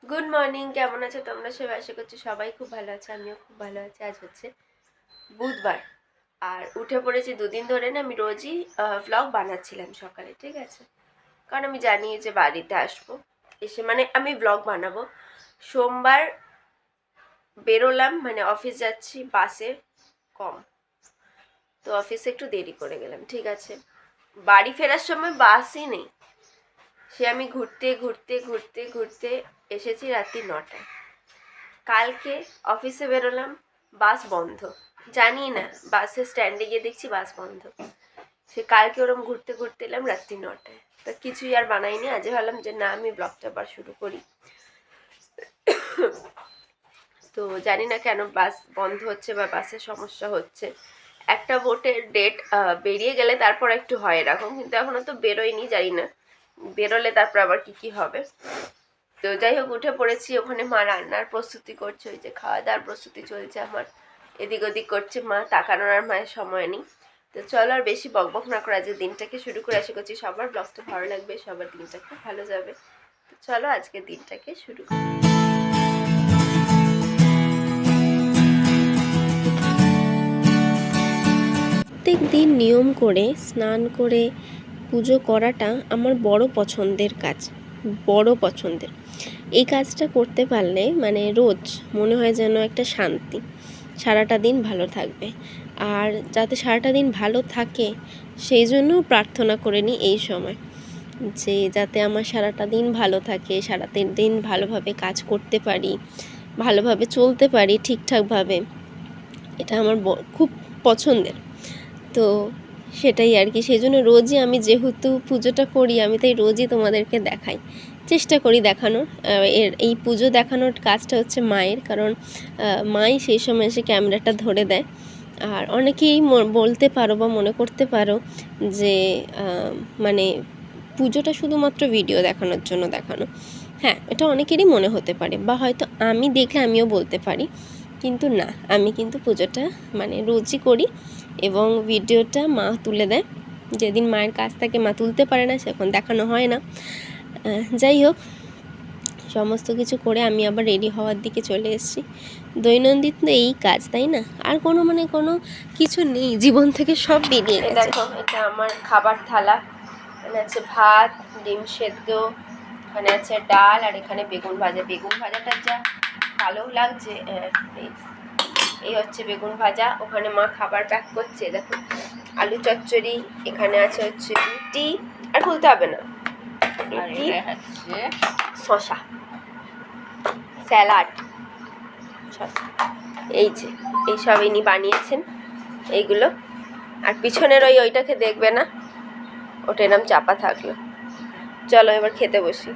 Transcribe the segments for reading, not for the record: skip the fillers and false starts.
Good morning, কেমন আছো তোমরা সবাই? আশা করছি সবাই খুব ভালো আছে, আমিও খুব ভালো আছি। আজ হচ্ছে বুধবার আর উঠে পড়েছি। দুদিন ধরে না আমি রোজই ভ্লগ বানাচ্ছিলাম সকালে, ঠিক আছে? কারণ আমি জানি যে বাড়িতে আসবো, এসে মানে আমি ভ্লগ বানাবো। সোমবার বেরোলাম, মানে অফিস যাচ্ছি বাসে কম, তো অফিসে একটু দেরি করে গেলাম, ঠিক আছে? বাড়ি ফেরার সময় বাসই নেই, সে আমি ঘুরতে ঘুরতে ঘুরতে ঘুরতে এসেছি রাত্রি 9টায়। কালকে অফিসে বেরোলাম, বাস বন্ধ। জানি না, বাসের স্ট্যান্ডে গিয়ে দেখছি বাস বন্ধ। সে কালকে ওরম ঘুরতে ঘুরতে এলাম রাত্রি 9টায়, তা কিছুই আর বানাইনি। আজ ভাবলাম যে না, আমি ব্লগটা আবার শুরু করি। তো জানি না কেন বাস বন্ধ হচ্ছে বা বাসের সমস্যা হচ্ছে। একটা ভোটের ডেট বেরিয়ে গেলে তারপর একটু হয় এরকম, কিন্তু এখনো তো বেরোয়নি, জানি না বেরোলে তারপর আবার কি হবে। তো যাই হোক, উঠে পড়েছি। ওখানে মা রান্নার প্রস্তুতি করছে, ওই যে খাওয়া দাওয়ার প্রস্তুতি চলছে। আমার এদিক ওদিক করছে মা, তাকানোর আর মায়ের সময় নেই। তো চলো আর বেশি বকবক না করে আজকে দিনটাকে শুরু করে। আশা করছি সবার ব্লগটা ভালো লাগবে, সবার দিনটা খুব ভালো যাবে। তো চলো আজকে দিনটাকে শুরু করি। প্রত্যেক দিন নিয়ম করে স্নান করে পুজো করাটা আমার বড় পছন্দের কাজ, বড় পছন্দের। এই কাজটা করতে পারলে মানে রোজ মনে হয় যেন একটা শান্তি, সারাটা দিন ভালো থাকবে। আর যাতে সারাটা দিন ভালো থাকে সেই জন্য প্রার্থনা করে নিই এই সময়, যে যাতে আমার সারাটা দিন ভালো থাকে, সারাটা দিন ভালোভাবে কাজ করতে পারি, ভালোভাবে চলতে পারি ঠিকঠাকভাবে। এটা আমার খুব পছন্দের। তো সেটাই আর কি, সেই জন্য রোজই আমি যেহেতু পুজোটা করি, আমি তাই রোজই তোমাদেরকে দেখাই, চেষ্টা করি দেখানোর। এই পুজো দেখানোর কাজটা হচ্ছে মায়ের, কারণ মাই সেই সময় এসে ক্যামেরাটা ধরে দেয়। আর অনেকেই বলতে পারো বা মনে করতে পারো যে মানে পুজোটা শুধুমাত্র ভিডিও দেখানোর জন্য দেখানো। হ্যাঁ, এটা অনেকেরই মনে হতে পারে, বা হয়তো আমি দেখলে আমিও বলতে পারি, কিন্তু না, আমি কিন্তু পুজোটা মানে রোজই করি এবং ভিডিওটা মা তুলে দেয়। যেদিন মায়ের কাছ থেকে মা তুলতে পারে না সেখন দেখানো হয় না। যাই হোক, সমস্ত কিছু করে আমি আবার রেডি হওয়ার দিকে চলে এসেছি। দৈনন্দিন তো এই কাজ, তাই না? আর কোনো কিছু নেই জীবন থেকে, সব বেরিয়ে গেছে। দেখো, এটা আমার খাবার থালা। এখানে আছে ভাত, ডিম সেদ্ধ, এখানে আছে ডাল, আর এখানে বেগুন ভাজা। বেগুন ভাজাটা যা ভালো লাগছে। এই হচ্ছে বেগুন ভাজা। ওখানে মা খাবার প্যাক করছে, দেখো আলু চচ্চড়ি। এখানে আছে হচ্ছে রুটি, আর খুলতে হবে না, রুটি, শশা, স্যালাড, শশা, এই যে এইসব ইনি বানিয়েছেন এইগুলো। আর পিছনের ওইটাকে দেখবে না, ওটা এরম চাপা থাকলো। চলো এবার খেতে বসি।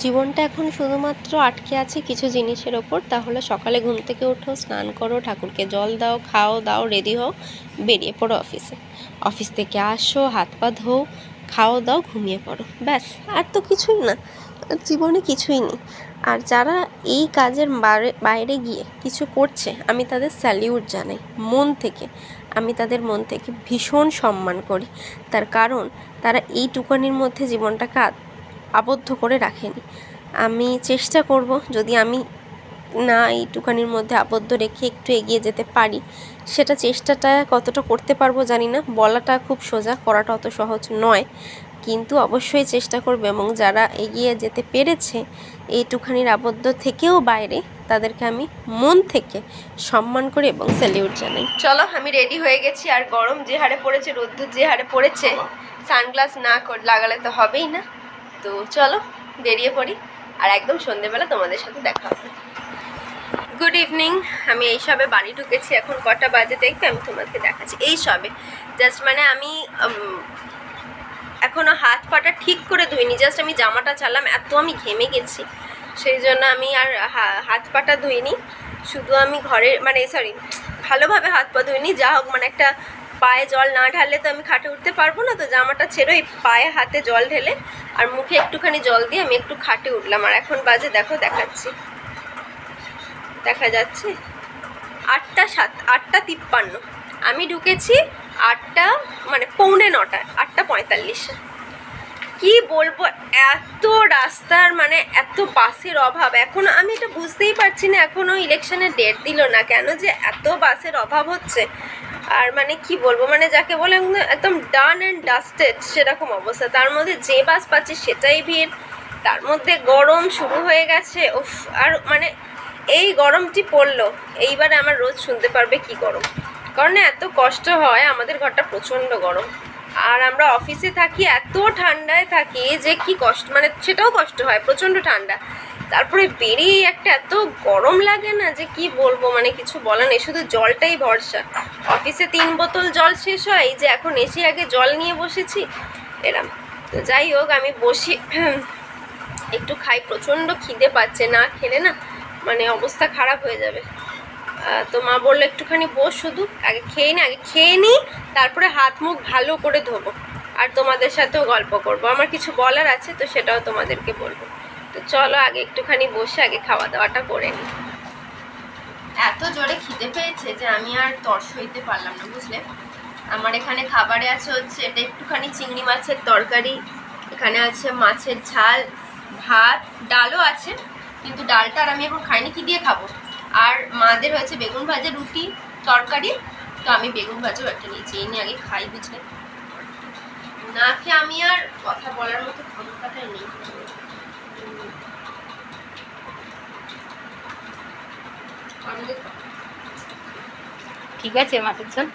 জীবনটা এখন শুধুমাত্র আটকে আছে কিছু জিনিসের ওপর। তাহলে সকালে ঘুম থেকে ওঠো, স্নান করো, ঠাকুরকে জল দাও, খাও দাও, রেডি হও, বেরিয়ে পড়ো অফিসে। অফিস থেকে আসো, হাত পা ধোও, খাও দাও, ঘুমিয়ে পড়ো, ব্যাস। আর তো কিছুই না, জীবনে কিছুই নেই। আর যারা এই কাজের বাইরে গিয়ে কিছু করছে, আমি তাদের স্যালিউট জানাই মন থেকে। আমি তাদের মন থেকে ভীষণ সম্মান করি, তার কারণ তারা এইটুকানির মধ্যে জীবনটাকে আবদ্ধ করে রাখেনি। আমি চেষ্টা করব, যদি আমি না এইটুখানির মধ্যে আবদ্ধ রেখে একটু এগিয়ে যেতে পারি, সেটা চেষ্টাটা কতটা করতে পারবো জানি না। বলাটা খুব সোজা, করাটা অত সহজ নয়, কিন্তু অবশ্যই চেষ্টা করব। এবং যারা এগিয়ে যেতে পেরেছে এইটুখানির আবদ্ধ থেকেও বাইরে, তাদেরকে আমি মন থেকে সম্মান করি এবং স্যালিউট জানাই। চলো, আমি রেডি হয়ে গেছি। আর গরম যে হারে পড়েছে, রোদ্দুর যে হারে পড়েছে, সানগ্লাস না লাগালে তো হবেই না। তো চলো বেরিয়ে পড়ি, আর একদম সন্ধেবেলা তোমাদের সাথে দেখা হবে। Good evening. আমি এই সবে বাড়ি ঢুকেছি। এখন কটা বাজে দেখবে, আমি তোমাকে দেখাচ্ছি। এই সবে জাস্ট মানে আমি এখনও হাত পাটা ঠিক করে ধুইনি, জাস্ট আমি জামাটা চালাম, এত আমি ঘেমে গেছি সেই জন্য আমি আর হাত পাটা ধুইনি। শুধু আমি ঘরে মানে সরি ভালোভাবে হাত পা ধুইনি, যা হোক মানে একটা পায়ে জল না ঢাললে তো আমি খাটে উঠতে পারবো না, তো জামাটা ছেড়ে ওই পায়ে হাতে জল ঢেলে আর মুখে একটুখানি জল দিয়ে আমি একটু খাটে উঠলাম। আর এখন বাজে দেখো, দেখাচ্ছি, দেখা যাচ্ছে 8:53। আমি ঢুকেছি 8টা মানে 8:45, 8:45। কি বলবো, এত রাস্তার মানে এত বাসের অভাব। এখন আমি এটা বুঝতেই পারছি না, এখনও ইলেকশনের ডেট দিল না কেন যে এত বাসের অভাব হচ্ছে। আর মানে কি বলবো, মানে যাকে বলে একদম ডান অ্যান্ড ডাস্টেড সেরকম অবস্থা, তার মধ্যে যে বাস পাচ্ছি সেটাই ভিড়, তার মধ্যে গরম শুরু হয়ে গেছে। উফ, আর মানে এই গরমটি পড়লো, এইবারে আমার রোজ শুনতে পারবে কি গরম, কারণ এত কষ্ট হয়, আমাদের ঘরটা প্রচণ্ড গরম। আর আমরা অফিসে থাকি, এত ঠান্ডায় থাকি যে কি কষ্ট, মানে সেটাও কষ্ট হয়, প্রচণ্ড ঠান্ডা। তারপরে বেরিয়ে একটা এত গরম লাগে না যে কি বলবো, মানে কিছু বলার নেই, শুধু জলটাই ভরসা। অফিসে 3 বোতল জল শেষ হয়, এই যে এখন এসে আগে জল নিয়ে বসেছি এরম। তো যাই হোক, আমি বসি একটু খাই, প্রচণ্ড খিদে পাচ্ছে, না খেলে না মানে অবস্থা খারাপ হয়ে যাবে। তো মা বললো একটুখানি বস, শুধু আগে খেয়ে নিই, তারপরে হাত মুখ ভালো করে ধোবো আর তোমাদের সাথেও গল্প করব, আমার কিছু বলার আছে তো সেটাও তোমাদেরকে বলবো। তো চলো আগে একটুখানি বসে আগে খাওয়া দাওয়াটা করে নিই। এত জোরে খিদে পেয়েছে যে আমি আর তর সইতে পারলাম না, বুঝলে। আমার এখানে খাবারে আছে হচ্ছে এটা একটুখানি চিংড়ি মাছের তরকারি, এখানে আছে মাছের ঝাল, ভাত, ডালও আছে, কিন্তু ডালটা আর আমি এখন খাইনি, কি দিয়ে খাবো। আর মাদের হয়েছে বেগুন ভাজা, রুটি, তরকারি, তো আমি বেগুন ভাজাও একটা নিয়েছি, এই নিয়ে আগে খাই, বুঝলে। না খেয়ে আমি আর কথা বলার মতো ক্ষমতাটাই নেই। ঠিক আছে মাছের ঝোল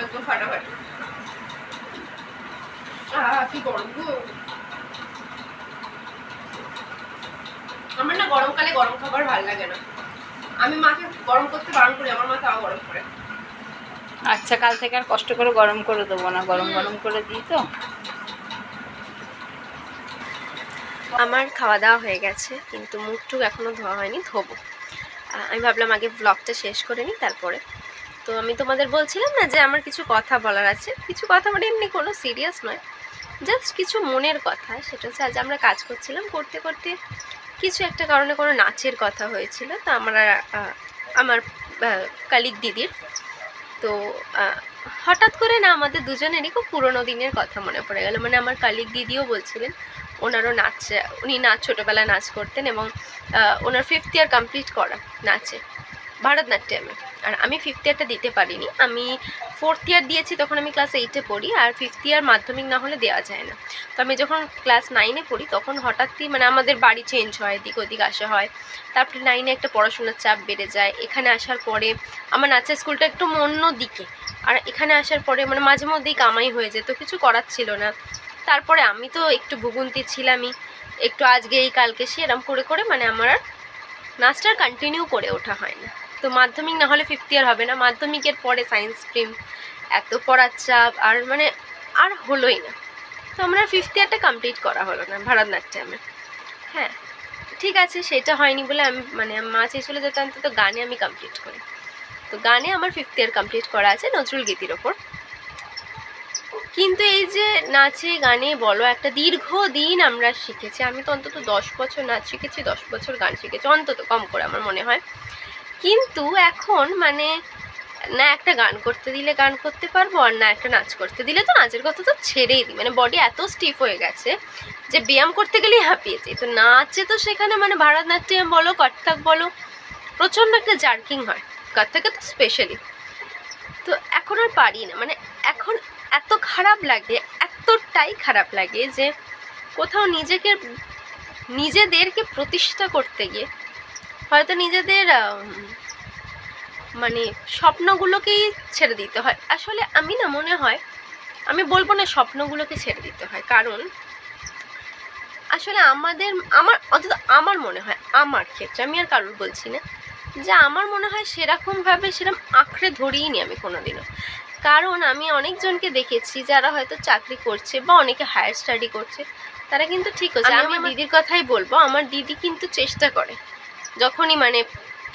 একদম ফাটাফাটি। কি গরম গো, আমার না গরমকালে গরম খাবার ভালো লাগে না, আমি মাকে গরম করতে বারণ করি, আমার মা তাও গরম করে। আচ্ছা, কাল থেকে আর কষ্ট করে গরম করে দেবো না, গরম গরম করে দিই। তো আমার খাওয়া দাওয়া হয়ে গেছে, কিন্তু মুখটুক এখনও ধোয়া হয়নি, ধোবো। আমি ভাবলাম আগে ব্লগটা শেষ করে নিই তারপরে। তো আমি তোমাদের বলছিলাম না যে আমার কিছু কথা বলার আছে, কিছু কথা মানে এমনি কোনো সিরিয়াস নয়, জাস্ট কিছু মনের কথা। সেটা হচ্ছে আজ আমরা কাজ করছিলাম, করতে করতে কিছু একটা কারণে কোনো নাচের কথা হয়েছিল, তো আমার কালিগ দিদির, তো হঠাৎ করে না আমাদের দুজনেরই খুব পুরোনো দিনের কথা মনে পড়ে গেল। মানে আমার কালিগ দিদিও বলছিলেন ওনারও উনি ছোটোবেলায় নাচ করতেন, এবং ওনার 5th ইয়ার কমপ্লিট করা নাচে, ভারতনাট্যমে। আর আমি 5th ইয়ারটা দিতে পারিনি, আমি 4th ইয়ার দিয়েছি, তখন আমি ক্লাস 8-এ পড়ি, আর 5th ইয়ার মাধ্যমিক না হলে দেওয়া যায় না। তো আমি যখন ক্লাস 9-এ পড়ি তখন হঠাৎই মানে আমাদের বাড়ি চেঞ্জ হয়, দিক ওদিক আসা হয়, তারপরে 9-এ একটা পড়াশোনার চাপ বেড়ে যায়। এখানে আসার পরে আমার নাচের স্কুলটা একটু অন্য দিকে, আর এখানে আসার পরে মানে মাঝে মধ্যেই কামাই হয়ে যেত, কিছু করার ছিল না। তারপরে আমি তো একটু ভুগুন্তি ছিলামই, একটু আজকে এই কালকে সে এরম করে করে মানে আমার আর নাচটা কন্টিনিউ করে ওঠা হয় না। তো মাধ্যমিক না হলে 5th ইয়ার হবে না, মাধ্যমিকের পরে সায়েন্স স্ট্রিম, এত পড়ার চাপ, আর মানে আর হলোই না। তো আমরা 5th ইয়ারটা কমপ্লিট করা হলো না ভারতনাট্যমে। হ্যাঁ ঠিক আছে, সেটা হয়নি বলে আমি মানে মা চেয়েছিল যেতে অন্তত গানে আমি কমপ্লিট করি। তো গানে আমার 5th ইয়ার কমপ্লিট করা আছে নজরুল গীতির ওপর। কিন্তু এই যে নাচে গানে বলো, একটা দীর্ঘদিন আমরা শিখেছি, আমি তো অন্তত 10 বছর নাচ শিখেছি, 10 বছর গান শিখেছি অন্তত, কম করে আমার মনে হয়। কিন্তু এখন মানে না একটা গান করতে দিলে গান করতে পারবো, আর না একটা নাচ করতে দিলে তো নাচের কথা তো ছেড়েই দিই, মানে বডি এত স্টিফ হয়ে গেছে যে ব্যায়াম করতে গেলেই হাঁপিয়ে যাই। তো নাচে তো সেখানে মানে ভারতনাট্যম বলো, কত্থক বলো, প্রচণ্ড একটা জার্কিং হয়, কত্থকে তো স্পেশালি। তো এখন আর পারি না, মানে এখন এত খারাপ লাগে, এতটাই খারাপ লাগে যে কোথাও নিজেদেরকে প্রতিষ্ঠা করতে গিয়ে হয়তো নিজেদের মানে স্বপ্নগুলোকেই ছেড়ে দিতে হয়। আসলে আমি না মনে হয়, আমি বলবো না স্বপ্নগুলোকে ছেড়ে দিতে হয়, কারণ আসলে আমার অন্তত আমার মনে হয়, আমার ক্ষেত্রে আমি আর কারোর বলছি না, যে আমার মনে হয় সেরকম আঁকড়ে ধরিনি আমি কোনোদিনও। কারণ আমি অনেকজনকে দেখেছি যারা হয়তো চাকরি করছে বা অনেকে হায়ার স্টাডি করছে, তারা কিন্তু ঠিক আছে। আমি আমার দিদির কথাই বলবো, আমার দিদি কিন্তু চেষ্টা করে যখনই মানে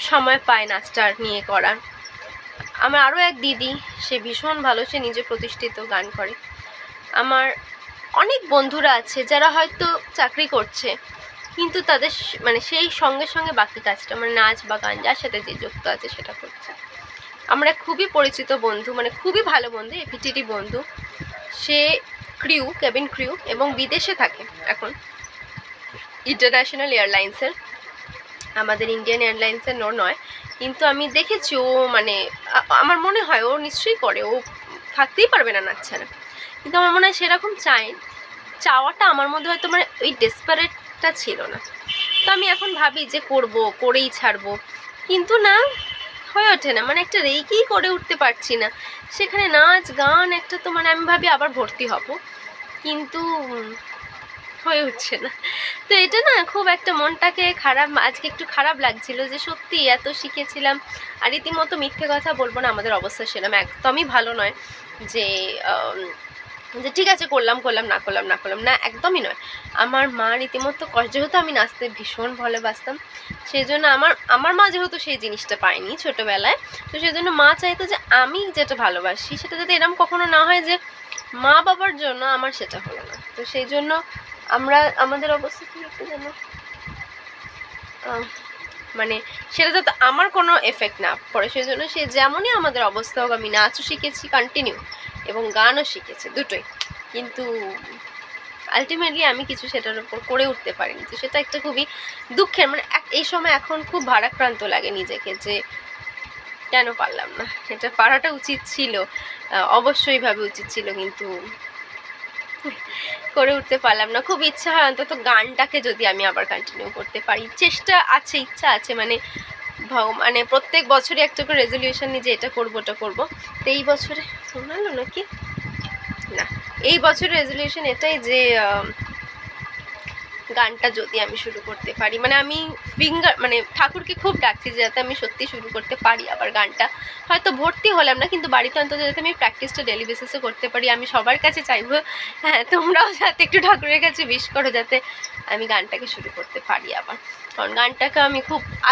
সময় পায় নাচটা নিয়ে করার। আমার আরও এক দিদি, সে ভীষণ ভালো, সে নিজে প্রতিষ্ঠিত গান করে। আমার অনেক বন্ধুরা আছে যারা হয়তো চাকরি করছে, কিন্তু তাদের মানে সেই সঙ্গে সঙ্গে বাকি কাজটা মানে নাচ বা গান যার সাথে যে যুক্ত আছে সেটা করছে। আমরা খুবই পরিচিত বন্ধু, মানে খুবই ভালো বন্ধু, এপিটিটি বন্ধু, সে কেবিন ক্রিউ এবং বিদেশে থাকে এখন, ইন্টারন্যাশনাল এয়ারলাইন্সের, আমাদের ইন্ডিয়ান এয়ারলাইন্সের নয়। কিন্তু আমি দেখেছি ও মানে আমার মনে হয় ও নিশ্চয়ই করে, ও থাকতেই পারবে না নাচ ছাড়া। কিন্তু আমার মনে হয় সেরকম চাওয়াটা আমার মধ্যে হয়তো মানে ওই ডেসপারেটটা ছিল না। তো আমি এখন ভাবি যে করেই ছাড়বো, কিন্তু না, হয়ে ওঠে না, মানে একটা রেইকেই করে উঠতে পারছি না সেখানে। নাচ গান একটা তো মানে আমি ভাবি আবার ভর্তি হব, কিন্তু হয়ে উঠছে না। তো এটা না খুব একটা মনটাকে খারাপ, আজকে একটু খারাপ লাগছিল যে সত্যি এত শিখেছিলাম। আর রীতিমতো মিথ্যে কথা বলবো না, আমাদের অবস্থা সেরকম একদমই ভালো নয় যে ঠিক আছে করলাম না, একদমই নয়। আমার মা রীতিমতো যেহেতু আমি নাচতে ভীষণ ভালোবাসতাম, সেই জন্য আমার মা যেহেতু সেই জিনিসটা পায়নি ছোটোবেলায়, তো সেই জন্য মা চাইতো যে আমি যেটা ভালোবাসি সেটা যাতে এরকম কখনো না হয় যে মা বাবার জন্য আমার সেটা হলো না। তো সেই জন্য আমাদের অবস্থা কি একটু যেন মানে সেটা যাতে আমার কোনো এফেক্ট না পড়ে, সেই জন্য সে যেমনই আমাদের অবস্থা হোক, আমি নাচও শিখেছি কন্টিনিউ এবং গানও শিখেছি, দুটোই। কিন্তু আলটিমেটলি আমি কিছু সেটার উপর করে উঠতে পারিনি। তো সেটা একটা খুবই দুঃখের, মানে এই সময় এখন খুব ভারাক্রান্ত লাগে নিজেকে যে কেন পারলাম না। এটা পারাটা উচিত ছিল, অবশ্যইভাবে উচিত ছিল, কিন্তু করে উঠতে পারলাম না। খুব ইচ্ছা হয় অন্তত গানটাকে যদি আমি আবার কন্টিনিউ করতে পারি, চেষ্টা আছে, ইচ্ছা আছে, মানে প্রত্যেক বছরই একটা করে রেজলিউশন নিয়ে যে এটা করবো ওটা করবো। তো এই বছরে শোনালো নাকি না, এই বছরের রেজলিউশন এটাই যে গানটা যদি আমি শুরু করতে পারি, মানে আমি মানে ঠাকুরকে খুব ডাকছি যাতে আমি সত্যি শুরু করতে পারি আবার গানটা। হয়তো ভর্তি হলাম না, কিন্তু বাড়িতে অন্তত যাতে আমি প্র্যাকটিসটা ডেলি বেসিসে করতে পারি। আমি সবার কাছে চাইবো, হ্যাঁ তোমরাও যাতে একটু ঠাকুরের কাছে উইশ করো যাতে আমি গানটাকে শুরু করতে পারি আবার। কারণ গানটাকে আমি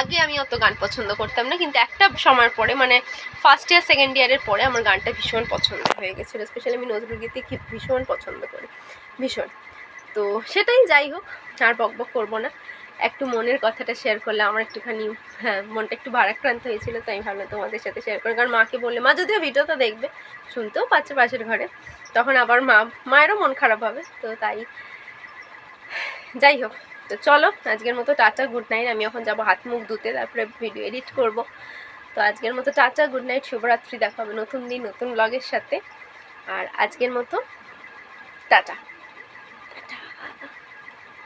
আগে আমি অত গান পছন্দ করতাম না, কিন্তু একটা সময়ের পরে মানে ফার্স্ট ইয়ার সেকেন্ড ইয়ারের পরে আমার গানটা ভীষণ পছন্দ হয়ে গেছিলো। স্পেশালি আমি নজরুল গীতি ভীষণ পছন্দ করি, ভীষণ। তো সেটাই, যাই হোক, আর বকবক করবো না, একটু মনের কথাটা শেয়ার করলে আমার একটুখানি মনটা একটু ভারাক্রান্ত হয়েছিল। তো আমি ভাবলাম তোমাদের সাথে শেয়ার করি, কারণ মাকে বললে মা যদিও ভিডিওটা দেখবে, শুনতেও পাচ্ছে পাশের ঘরে, তখন আবার মায়েরও মন খারাপ হবে। তো তাই, যাই হোক, তো চলো আজকের মতো টাটা, গুড নাইট। আমি এখন যাবো হাত মুখ ধুতে, তারপরে ভিডিও এডিট করব। তো আজকের মতো টাটা, গুড নাইট, শুভরাত্রি, দেখা হবে নতুন দিন নতুন ব্লগের সাথে। আর আজকের মতো টাটা।